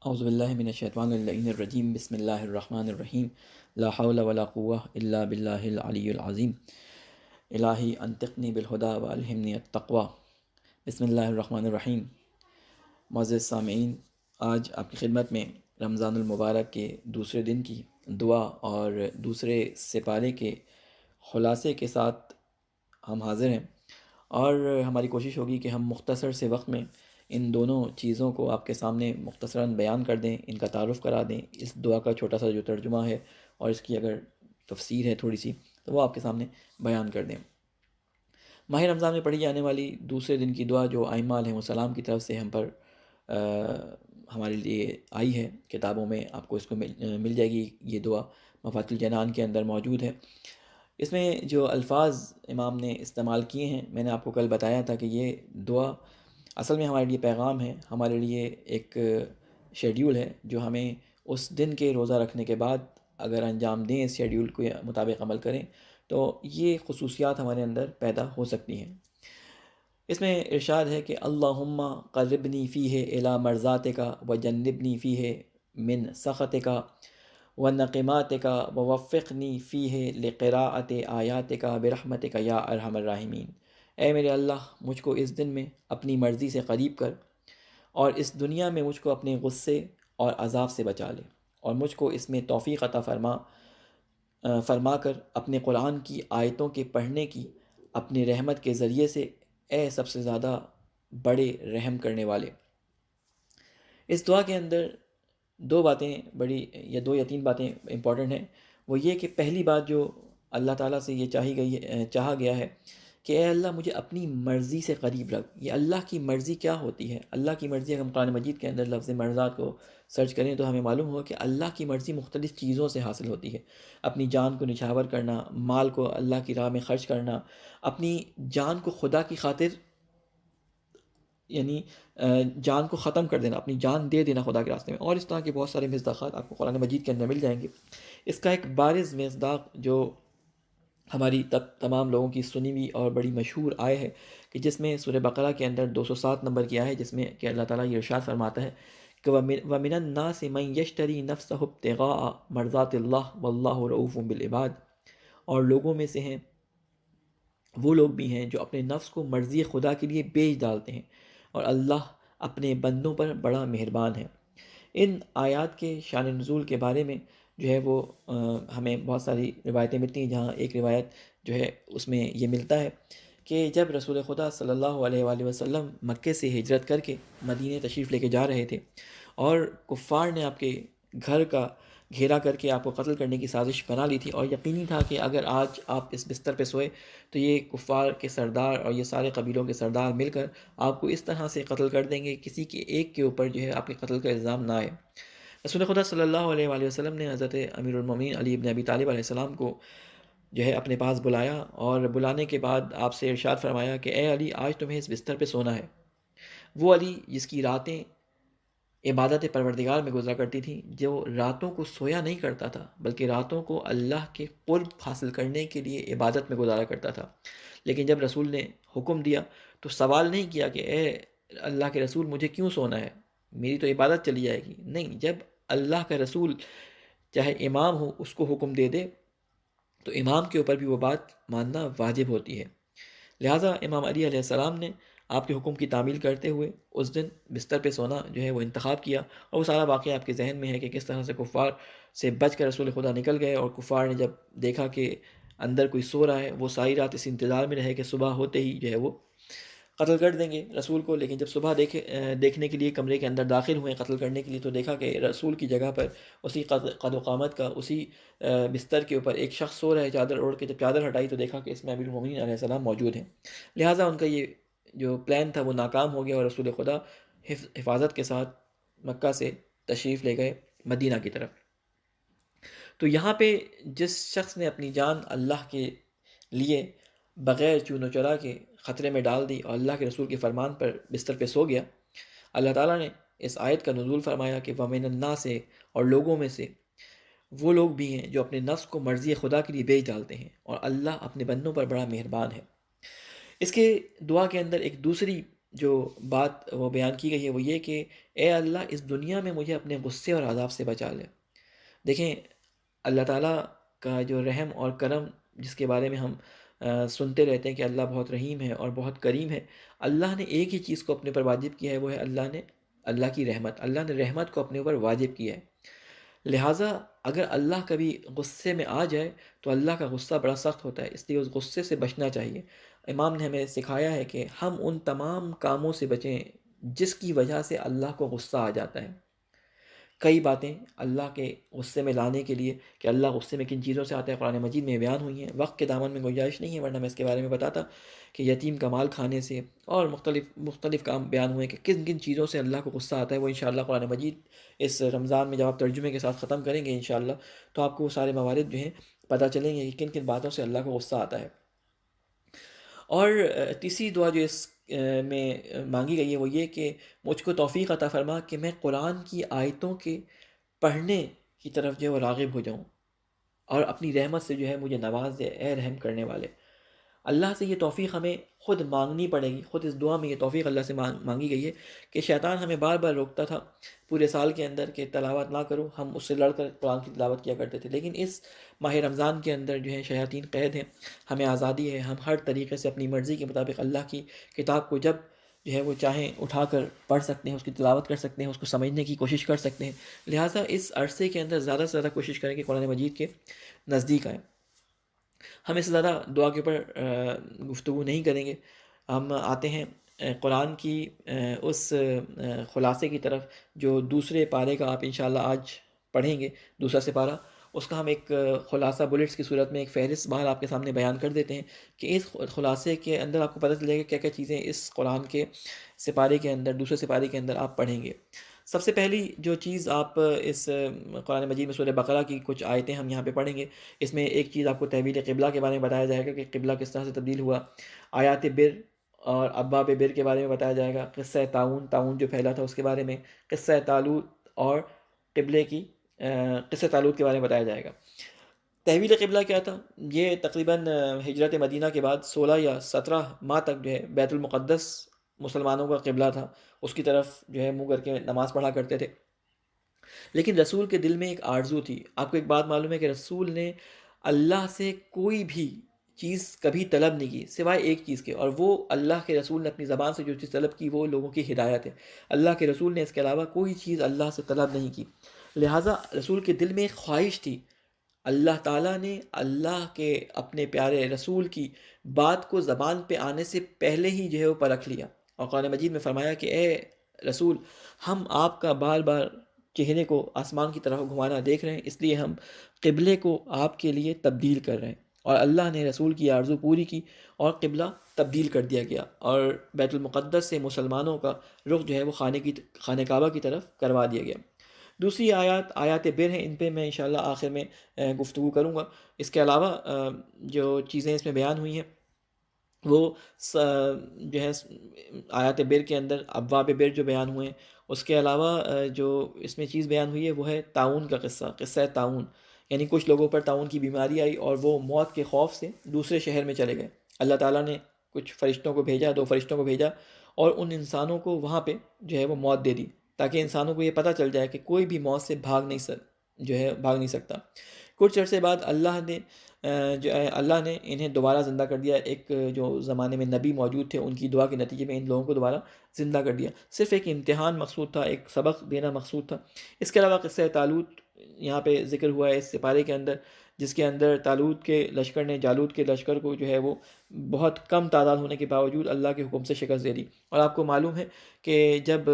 اعوذ باللہ من الشیطان اللعین الرجیم بسم اللہ الرحمن الرحیم لا حول ولا قوة الا باللہ العلی العظیم الہی انطقنی بالہدی والہمنی التقوی بسم اللہ الرحمن الرحیم۔ معزز سامعین، آج آپ کی خدمت میں رمضان المبارک کے دوسرے دن کی دعا اور دوسرے سپارے کے خلاصے کے ساتھ ہم حاضر ہیں، اور ہماری کوشش ہوگی کہ ہم مختصر سے وقت میں ان دونوں چیزوں کو آپ کے سامنے مختصراً بیان کر دیں، ان کا تعارف کرا دیں، اس دعا کا چھوٹا سا جو ترجمہ ہے اور اس کی اگر تفسیر ہے تھوڑی سی تو وہ آپ کے سامنے بیان کر دیں۔ ماہ رمضان میں پڑھی جانے والی دوسرے دن کی دعا جو ائمہ علیہم السلام کی طرف سے ہم پر ہمارے لیے آئی ہے، کتابوں میں آپ کو اس کو مل جائے گی، یہ دعا مفاتیح الجنان کے اندر موجود ہے۔ اس میں جو الفاظ امام نے استعمال کیے ہیں، میں نے آپ کو کل بتایا تھا کہ یہ دعا اصل میں ہمارے لیے پیغام ہے، ہمارے لیے ایک شیڈیول ہے جو ہمیں اس دن کے روزہ رکھنے کے بعد اگر انجام دیں، اس شیڈیول کے مطابق عمل کریں تو یہ خصوصیات ہمارے اندر پیدا ہو سکتی ہیں۔ اس میں ارشاد ہے کہ اللہم قربنی فیہ الی مرضاتک وجنبنی فیہ من سخطک ونقماتک ووفقنی فیہ لقراءۃ آیاتک برحمتک یا ارحم الراحمین۔ اے میرے اللہ، مجھ کو اس دن میں اپنی مرضی سے قریب کر، اور اس دنیا میں مجھ کو اپنے غصے اور عذاب سے بچا لے، اور مجھ کو اس میں توفیق عطا فرما کر اپنے قرآن کی آیتوں کے پڑھنے کی اپنی رحمت کے ذریعے سے، اے سب سے زیادہ بڑے رحم کرنے والے۔ اس دعا کے اندر دو باتیں بڑی، یا دو یا تین باتیں امپورٹنٹ ہیں۔ وہ یہ کہ پہلی بات جو اللہ تعالیٰ سے یہ چاہا گیا ہے کہ اے اللہ مجھے اپنی مرضی سے قریب رکھ۔ یہ اللہ کی مرضی کیا ہوتی ہے؟ اللہ کی مرضی، اگر ہم قرآن مجید کے اندر لفظ مرضات کو سرچ کریں تو ہمیں معلوم ہوگا کہ اللہ کی مرضی مختلف چیزوں سے حاصل ہوتی ہے۔ اپنی جان کو نچھاور کرنا، مال کو اللہ کی راہ میں خرچ کرنا، اپنی جان کو خدا کی خاطر، یعنی جان کو ختم کر دینا، اپنی جان دے دینا خدا کے راستے میں، اور اس طرح کے بہت سارے مصداقات آپ کو قرآن مجید کے اندر مل جائیں گے۔ اس کا ایک بارز مصداق جو ہماری تمام لوگوں کی سنی ہوئی اور بڑی مشہور آئے ہے کہ جس میں سورہ بقرہ کے اندر 207 نمبر کی آئے ہے، جس میں کہ اللہ تعالیٰ یہ ارشاد فرماتا ہے کہ وَمِنَ النَّاسِ مَن يَشْتَرِي نَفْسَهُ ابْتِغَاءَ مَرْضَاتِ اللَّهِ وَاللَّهُ رَءُوفٌ بِالْعِبَادِ، اور لوگوں میں سے ہیں وہ لوگ بھی ہیں جو اپنے نفس کو مرضی خدا کے لیے بیچ ڈالتے ہیں، اور اللہ اپنے بندوں پر بڑا مہربان ہے۔ ان آیات کے شان نزول کے بارے میں جو ہے وہ ہمیں بہت ساری روایتیں ملتی ہیں، جہاں ایک روایت جو ہے اس میں یہ ملتا ہے کہ جب رسول خدا صلی اللہ علیہ وآلہ وسلم مکے سے ہجرت کر کے مدینہ تشریف لے کے جا رہے تھے، اور کفار نے آپ کے گھر کا گھیرا کر کے آپ کو قتل کرنے کی سازش بنا لی تھی، اور یقینی تھا کہ اگر آج آپ اس بستر پہ سوئے تو یہ کفار کے سردار اور یہ سارے قبیلوں کے سردار مل کر آپ کو اس طرح سے قتل کر دیں گے، کسی کے ایک کے اوپر جو ہے آپ کے قتل کا الزام نہ آئے۔ رسول خدا صلی اللہ علیہ وآلہ وسلم نے حضرت امیر المومنین علی بن ابی طالب علیہ السلام کو جو ہے اپنے پاس بلایا، اور بلانے کے بعد آپ سے ارشاد فرمایا کہ اے علی، آج تمہیں اس بستر پہ سونا ہے۔ وہ علی جس کی راتیں عبادت پروردگار میں گزرا کرتی تھیں، جو راتوں کو سویا نہیں کرتا تھا بلکہ راتوں کو اللہ کے قرب حاصل کرنے کے لیے عبادت میں گزارا کرتا تھا، لیکن جب رسول نے حکم دیا تو سوال نہیں کیا کہ اے اللہ کے رسول مجھے کیوں سونا ہے، میری تو عبادت چلی جائے گی۔ نہیں، جب اللہ کا رسول چاہے امام ہو اس کو حکم دے دے تو امام کے اوپر بھی وہ بات ماننا واجب ہوتی ہے۔ لہٰذا امام علی علیہ السلام نے آپ کے حکم کی تعمیل کرتے ہوئے اس دن بستر پہ سونا جو ہے وہ انتخاب کیا، اور وہ سارا واقعہ آپ کے ذہن میں ہے کہ کس طرح سے کفار سے بچ کر رسول خدا نکل گئے، اور کفار نے جب دیکھا کہ اندر کوئی سو رہا ہے، وہ ساری رات اس انتظار میں رہے کہ صبح ہوتے ہی جو ہے وہ قتل کر دیں گے رسول کو، لیکن جب صبح دیکھنے کے لیے کمرے کے اندر داخل ہوئے قتل کرنے کے لیے تو دیکھا کہ رسول کی جگہ پر اسی قد و قامت کا، اسی بستر کے اوپر ایک شخص سو رہا ہے چادر اوڑھ کے۔ جب چادر ہٹائی تو دیکھا کہ اس میں امیر المومنین علیہ السلام موجود ہیں۔ لہٰذا ان کا یہ جو پلان تھا وہ ناکام ہو گیا، اور رسول خدا حفاظت کے ساتھ مکہ سے تشریف لے گئے مدینہ کی طرف۔ تو یہاں پہ جس شخص نے اپنی جان اللہ کے لیے بغیر چون و چرا کے خطرے میں ڈال دی اور اللہ کے رسول کے فرمان پر بستر پہ سو گیا، اللہ تعالیٰ نے اس آیت کا نزول فرمایا کہ وَمِنَ النَّاسِ، اور لوگوں میں سے وہ لوگ بھی ہیں جو اپنے نفس کو مرضی خدا کے لیے بیچ ڈالتے ہیں، اور اللہ اپنے بندوں پر بڑا مہربان ہے۔ اس کے دعا کے اندر ایک دوسری جو بات وہ بیان کی گئی ہے وہ یہ کہ اے اللہ اس دنیا میں مجھے اپنے غصے اور عذاب سے بچا لے۔ دیکھیں اللہ تعالیٰ کا جو رحم اور کرم جس کے بارے میں ہم سنتے رہتے ہیں کہ اللہ بہت رحیم ہے اور بہت کریم ہے، اللہ نے ایک ہی چیز کو اپنے پر واجب کیا ہے، وہ ہے اللہ کی رحمت۔ اللہ نے رحمت کو اپنے اوپر واجب کیا ہے، لہٰذا اگر اللہ کبھی غصے میں آ جائے تو اللہ کا غصہ بڑا سخت ہوتا ہے، اس لیے اس غصے سے بچنا چاہیے۔ امام نے ہمیں سکھایا ہے کہ ہم ان تمام کاموں سے بچیں جس کی وجہ سے اللہ کو غصہ آ جاتا ہے۔ کئی باتیں اللہ کے غصے میں لانے کے لیے کہ اللہ غصے میں کن چیزوں سے آتا ہے قرآن مجید میں بیان ہوئی ہیں۔ وقت کے دامن میں گنجائش نہیں ہے ورنہ میں اس کے بارے میں بتاتا کہ یتیم کا مال کھانے سے اور مختلف کام بیان ہوئے کہ کن کن چیزوں سے اللہ کو غصہ آتا ہے۔ وہ انشاءاللہ قرآن مجید اس رمضان میں جب آپ ترجمے کے ساتھ ختم کریں گے انشاءاللہ تو آپ کو وہ سارے موارد جو ہیں پتہ چلیں گے کہ کن کن باتوں سے اللہ کو غصہ آتا ہے۔ اور تیسری دعا جو اس میں مانگی گئی ہے وہ یہ کہ مجھ کو توفیق عطا فرما کہ میں قرآن کی آیتوں کے پڑھنے کی طرف جو ہے وہ راغب ہو جاؤں، اور اپنی رحمت سے جو ہے مجھے نواز دے اے رحم کرنے والے۔ اللہ سے یہ توفیق ہمیں خود مانگنی پڑے گی، خود اس دعا میں یہ توفیق اللہ سے مانگی گئی ہے کہ شیطان ہمیں بار بار روکتا تھا پورے سال کے اندر کہ تلاوت نہ کرو، ہم اس سے لڑ کر قرآن کی تلاوت کیا کرتے تھے، لیکن اس ماہ رمضان کے اندر جو ہے شیاطین قید ہیں، ہمیں آزادی ہے، ہم ہر طریقے سے اپنی مرضی کے مطابق اللہ کی کتاب کو جب جو ہے وہ چاہیں اٹھا کر پڑھ سکتے ہیں، اس کی تلاوت کر سکتے ہیں، اس کو سمجھنے کی کوشش کر سکتے ہیں۔ لہٰذا اس عرصے کے اندر زیادہ سے زیادہ کوشش کریں کہ قرآن مجید کے نزدیک آئیں۔ ہم اس سے زیادہ دعا کے اوپر گفتگو نہیں کریں گے، ہم آتے ہیں قرآن کی اس خلاصے کی طرف جو دوسرے پارے کا آپ انشاءاللہ آج پڑھیں گے، دوسرا سپارہ، اس کا ہم ایک خلاصہ بلٹس کی صورت میں ایک فہرست باہر آپ کے سامنے بیان کر دیتے ہیں کہ اس خلاصے کے اندر آپ کو پتہ چلے گا کیا کیا چیزیں اس قرآن کے سپارے کے اندر، دوسرے سپارے کے اندر آپ پڑھیں گے۔ سب سے پہلی جو چیز آپ اس قرآن مجید میں سورہ بقرہ کی کچھ آیتیں ہم یہاں پہ پڑھیں گے، اس میں ایک چیز آپ کو تحویل قبلہ کے بارے میں بتایا جائے گا کہ قبلہ کس طرح سے تبدیل ہوا، آیات بر اور ابواب بر کے بارے میں بتایا جائے گا، قصہ تعاون جو پھیلا تھا اس کے بارے میں، قصہ طالوت اور قبلے کی قصہ طالوت کے بارے میں بتایا جائے گا۔ تحویل قبلہ کیا تھا؟ یہ تقریباً ہجرت مدینہ کے بعد 16 یا 17 ماہ تک جو ہے بیت المقدس مسلمانوں کا قبلہ تھا، اس کی طرف جو ہے منہ کر کے نماز پڑھا کرتے تھے، لیکن رسول کے دل میں ایک آرزو تھی۔ آپ کو ایک بات معلوم ہے کہ رسول نے اللہ سے کوئی بھی چیز کبھی طلب نہیں کی سوائے ایک چیز کے، اور وہ اللہ کے رسول نے اپنی زبان سے جو چیز طلب کی وہ لوگوں کی ہدایت ہے۔ اللہ کے رسول نے اس کے علاوہ کوئی چیز اللہ سے طلب نہیں کی، لہٰذا رسول کے دل میں ایک خواہش تھی۔ اللہ تعالیٰ نے اللہ کے اپنے پیارے رسول کی بات کو زبان پہ آنے سے پہلے ہی جو ہے وہ پرکھ لیا، اور قرآن مجید میں فرمایا کہ اے رسول، ہم آپ کا بار بار چہرے کو آسمان کی طرف گھمانا دیکھ رہے ہیں، اس لیے ہم قبلے کو آپ کے لیے تبدیل کر رہے ہیں، اور اللہ نے رسول کی آرزو پوری کی اور قبلہ تبدیل کر دیا گیا، اور بیت المقدس سے مسلمانوں کا رخ جو ہے وہ خانہ کعبہ کی طرف کروا دیا گیا۔ دوسری آیات بر ہیں، ان پہ میں انشاءاللہ آخر میں گفتگو کروں گا۔ اس کے علاوہ جو چیزیں اس میں بیان ہوئی ہیں وہ جو ہے آیات بر کے اندر ابواب بر جو بیان ہوئے ہیں، اس کے علاوہ جو اس میں چیز بیان ہوئی ہے وہ ہے تعاون کا قصہ تعاون، یعنی کچھ لوگوں پر تعاون کی بیماری آئی اور وہ موت کے خوف سے دوسرے شہر میں چلے گئے۔ اللہ تعالیٰ نے کچھ فرشتوں کو بھیجا، 2 فرشتوں کو بھیجا، اور ان انسانوں کو وہاں پہ جو ہے وہ موت دے دی، تاکہ انسانوں کو یہ پتہ چل جائے کہ کوئی بھی موت سے بھاگ نہیں سکتا۔ کچھ عرصے بعد اللہ نے انہیں دوبارہ زندہ کر دیا، ایک جو زمانے میں نبی موجود تھے ان کی دعا کے نتیجے میں ان لوگوں کو دوبارہ زندہ کر دیا۔ صرف ایک امتحان مقصود تھا، ایک سبق دینا مقصود تھا۔ اس کے علاوہ قصہ طالوت یہاں پہ ذکر ہوا ہے اس سپارے کے اندر، جس کے اندر طالوت کے لشکر نے جالوت کے لشکر کو جو ہے وہ بہت کم تعداد ہونے کے باوجود اللہ کے حکم سے شکست دے دی۔ اور آپ کو معلوم ہے کہ جب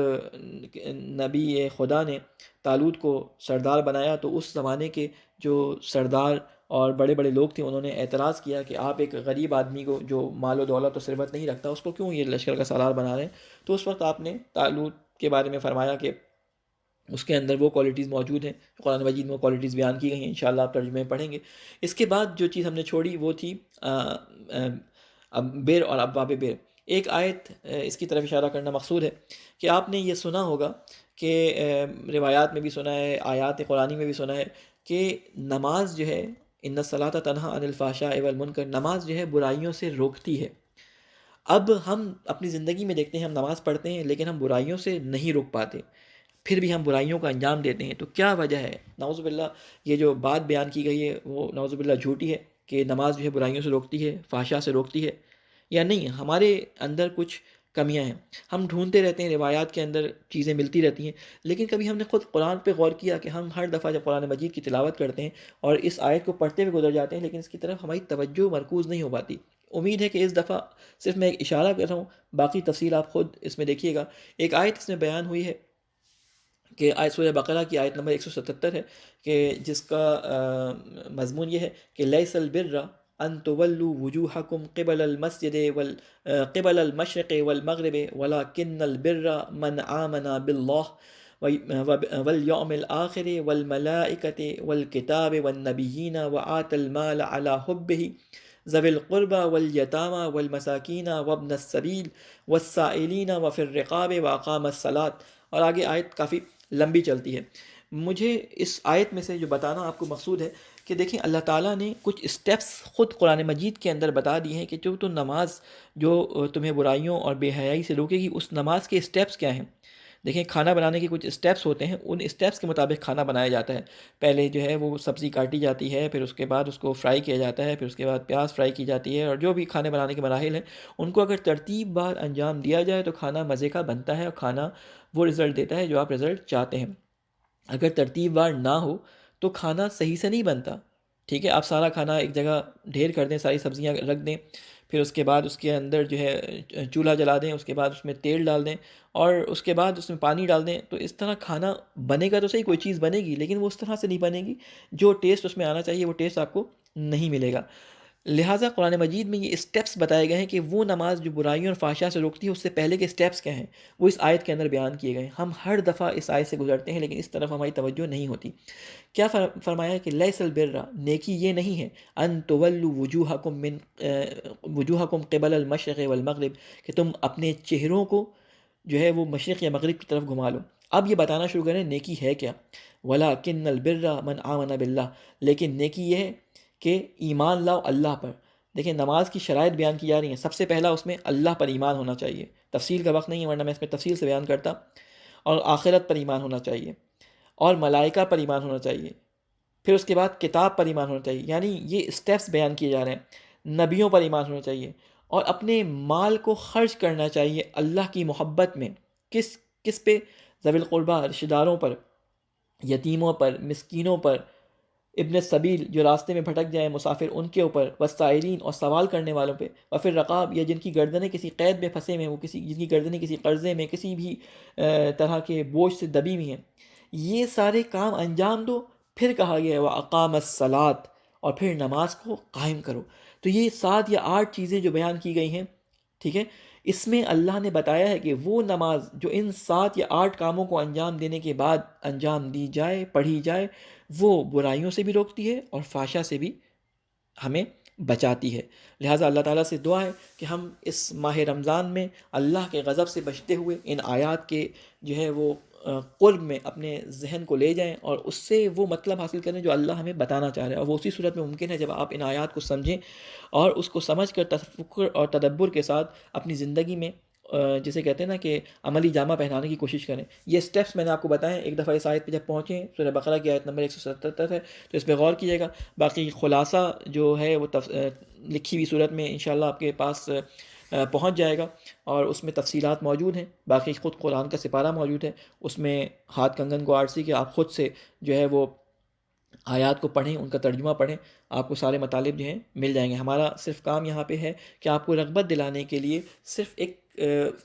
نبی خدا نے طالوت کو سردار بنایا تو اس زمانے کے جو سردار اور بڑے بڑے لوگ تھے انہوں نے اعتراض کیا کہ آپ ایک غریب آدمی کو جو مال و دولت و ثروت نہیں رکھتا اس کو کیوں یہ لشکر کا سالار بنا رہے ہیں؟ تو اس وقت آپ نے طالوت کے بارے میں فرمایا کہ اس کے اندر وہ کوالٹیز موجود ہیں، قرآن مجید میں وہ کوالٹیز بیان کی گئی ہیں، انشاءاللہ آپ ترجمے میں پڑھیں گے۔ اس کے بعد جو چیز ہم نے چھوڑی وہ تھی بر اور ابواب بر۔ ایک آیت اس کی طرف اشارہ کرنا مقصود ہے کہ آپ نے یہ سنا ہوگا کہ روایات میں بھی سنا ہے، آیات قرآنی میں بھی سنا ہے کہ نماز جو ہے ان الصلاۃ تنہا عن الفحشاء والمنکر، نماز جو ہے برائیوں سے روکتی ہے۔ اب ہم اپنی زندگی میں دیکھتے ہیں، ہم نماز پڑھتے ہیں لیکن ہم برائیوں سے نہیں روک پاتے، پھر بھی ہم برائیوں کا انجام دیتے ہیں، تو کیا وجہ ہے؟ نعوذ باللہ یہ جو بات بیان کی گئی ہے وہ نعوذ باللہ جھوٹی ہے کہ نماز جو ہے برائیوں سے روکتی ہے، فحشا سے روکتی ہے، یا نہیں، ہمارے اندر کچھ کمیاں ہیں، ہم ڈھونڈتے رہتے ہیں، روایات کے اندر چیزیں ملتی رہتی ہیں، لیکن کبھی ہم نے خود قرآن پہ غور کیا کہ ہم ہر دفعہ جب قرآن مجید کی تلاوت کرتے ہیں اور اس آیت کو پڑھتے ہوئے گزر جاتے ہیں لیکن اس کی طرف ہماری توجہ مرکوز نہیں ہو پاتی؟ امید ہے کہ اس دفعہ صرف میں ایک اشارہ کر رہا ہوں، باقی تفصیل آپ خود اس میں دیکھیے گا۔ ایک آیت اس میں بیان ہوئی ہے کہ آیت سورہ بقرہ کی آیت نمبر 177 ہے، کہ جس کا مضمون یہ ہے کہ لیس البر ان تولوا وجوہکم قبل المسجد قبل المشرق والمغرب ولکن البر من آمن باللہ والیوم الآخر والملائکۃ والکتاب والنبیین وآت المال علی حبہ ذوی القربى والیتامى والمساکین وابن السبیل والسائلین وفی الرقاب واقام الصلاۃ، اور آگے آیت کافی لمبی چلتی ہے۔ مجھے اس آیت میں سے جو بتانا آپ کو مقصود ہے کہ دیکھیں اللہ تعالیٰ نے کچھ اسٹیپس خود قرآن مجید کے اندر بتا دی ہیں کہ جو تو نماز جو تمہیں برائیوں اور بے حیائی سے روکے گی، اس نماز کے اسٹیپس کیا ہیں۔ دیکھیں کھانا بنانے کے کچھ اسٹیپس ہوتے ہیں، ان اسٹیپس کے مطابق کھانا بنایا جاتا ہے۔ پہلے جو ہے وہ سبزی کاٹی جاتی ہے، پھر اس کے بعد اس کو فرائی کیا جاتا ہے، پھر اس کے بعد پیاز فرائی کی جاتی ہے، اور جو بھی کھانے بنانے کے مراحل ہیں ان کو اگر ترتیب بار انجام دیا جائے تو کھانا مزے کا بنتا ہے اور کھانا وہ رزلٹ دیتا ہے جو آپ رزلٹ چاہتے ہیں۔ اگر ترتیب بار نہ ہو تو کھانا صحیح سے نہیں بنتا، ٹھیک ہے؟ آپ سارا کھانا ایک جگہ ڈھیر کر دیں، ساری سبزیاں رکھ دیں، پھر اس کے بعد اس کے اندر جو ہے چولہا جلا دیں، اس کے بعد اس میں تیل ڈال دیں اور اس کے بعد اس میں پانی ڈال دیں، تو اس طرح کھانا بنے گا تو صحیح، کوئی چیز بنے گی لیکن وہ اس طرح سے نہیں بنے گی، جو ٹیسٹ اس میں آنا چاہیے وہ ٹیسٹ آپ کو نہیں ملے گا۔ لہٰذا قرآن مجید میں یہ اسٹیپس بتائے گئے ہیں کہ وہ نماز جو برائیوں اور فحشا سے روکتی ہے اس سے پہلے کے اسٹیپس کیا ہیں، وہ اس آیت کے اندر بیان کیے گئے ہیں۔ ہم ہر دفعہ اس آیت سے گزرتے ہیں لیکن اس طرف ہماری توجہ نہیں ہوتی۔ کیا فرمایا ہے کہ لیس البر، نیکی یہ نہیں ہے، ان تولوا وجوہکم قبل المشرق والمغرب، کہ تم اپنے چہروں کو جو ہے وہ مشرق یا مغرب کی طرف گھما لو۔ اب یہ بتانا شروع کریں نیکی ہے کیا۔ وَلَكِنَّ الْبِرَّ مَنْ آمَنَ بِاللَّهِ، لیکن نیکی یہ ہے کہ ایمان لاؤ اللہ پر۔ دیکھیں نماز کی شرائط بیان کی جا رہی ہیں، سب سے پہلا اس میں اللہ پر ایمان ہونا چاہیے، تفصیل کا وقت نہیں ہے ورنہ میں اس میں تفصیل سے بیان کرتا، اور آخرت پر ایمان ہونا چاہیے، اور ملائکہ پر ایمان ہونا چاہیے، پھر اس کے بعد کتاب پر ایمان ہونا چاہیے، یعنی یہ اسٹیپس بیان کیے جا رہے ہیں۔ نبیوں پر ایمان ہونا چاہیے، اور اپنے مال کو خرچ کرنا چاہیے اللہ کی محبت میں۔ کس پہ؟ ذوی القربہ، رشتہ داروں پر، یتیموں پر، مسکینوں پر، ابن السبیل جو راستے میں بھٹک جائیں مسافر، ان کے اوپر، والسائلین اور سوال کرنے والوں پہ، وفی الرقاب یا جن کی گردنیں کسی قید میں پھنسے ہوئے ہیں، وہ جن کی گردنیں کسی قرضے میں، کسی بھی طرح کے بوجھ سے دبی ہوئی ہیں، یہ سارے کام انجام دو۔ پھر کہا گیا ہے وَأَقَامَ الصَّلَاةَ، اور پھر نماز کو قائم کرو۔ تو یہ 7 یا 8 چیزیں جو بیان کی گئی ہیں، ٹھیک ہے، اس میں اللہ نے بتایا ہے کہ وہ نماز جو ان 7 یا 8 کاموں کو انجام دینے کے بعد انجام دی جائے، پڑھی جائے، وہ برائیوں سے بھی روکتی ہے اور فحشا سے بھی ہمیں بچاتی ہے۔ لہٰذا اللہ تعالیٰ سے دعا ہے کہ ہم اس ماہ رمضان میں اللہ کے غضب سے بچتے ہوئے ان آیات کے جو ہے وہ قرب میں اپنے ذہن کو لے جائیں اور اس سے وہ مطلب حاصل کریں جو اللہ ہمیں بتانا چاہ رہا ہے، اور وہ اسی صورت میں ممکن ہے جب آپ ان آیات کو سمجھیں اور اس کو سمجھ کر تفکر اور تدبر کے ساتھ اپنی زندگی میں جسے کہتے ہیں نا کہ عملی جامہ پہنانے کی کوشش کریں۔ یہ سٹیپس میں نے آپ کو بتائے ہیں، ایک دفعہ اس آیت پہ جب پہنچیں، سورہ بقرہ کی آیت نمبر 177 ہے، تو اس پہ غور کیجیے گا۔ باقی خلاصہ جو ہے وہ لکھی ہوئی صورت میں انشاءاللہ آپ کے پاس پہنچ جائے گا، اور اس میں تفصیلات موجود ہیں۔ باقی خود قرآن کا سپارہ موجود ہے، اس میں ہاتھ کنگن کو آرسی کے آپ خود سے جو ہے وہ آیات کو پڑھیں، ان کا ترجمہ پڑھیں، آپ کو سارے مطالب جو ہیں مل جائیں گے۔ ہمارا صرف کام یہاں پہ ہے کہ آپ کو رغبت دلانے کے لیے صرف ایک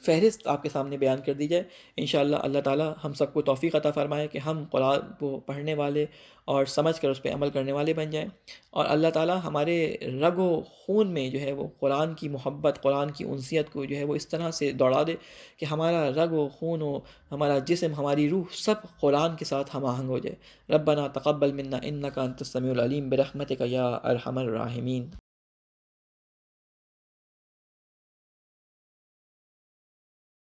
فہرست آپ کے سامنے بیان کر دی جائے۔ انشاءاللہ اللہ تعالیٰ ہم سب کو توفیق عطا فرمائے کہ ہم قرآن کو پڑھنے والے اور سمجھ کر اس پہ عمل کرنے والے بن جائیں، اور اللہ تعالیٰ ہمارے رگ و خون میں جو ہے وہ قرآن کی محبت، قرآن کی انسیت کو جو ہے وہ اس طرح سے دوڑا دے کہ ہمارا رگ و خون و ہمارا جسم، ہماری روح سب قرآن کے ساتھ ہم آہنگ ہو جائے۔ ربنا تقبل منا انک انت السمیع العلیم برحمتک یا ارحم الراحمین۔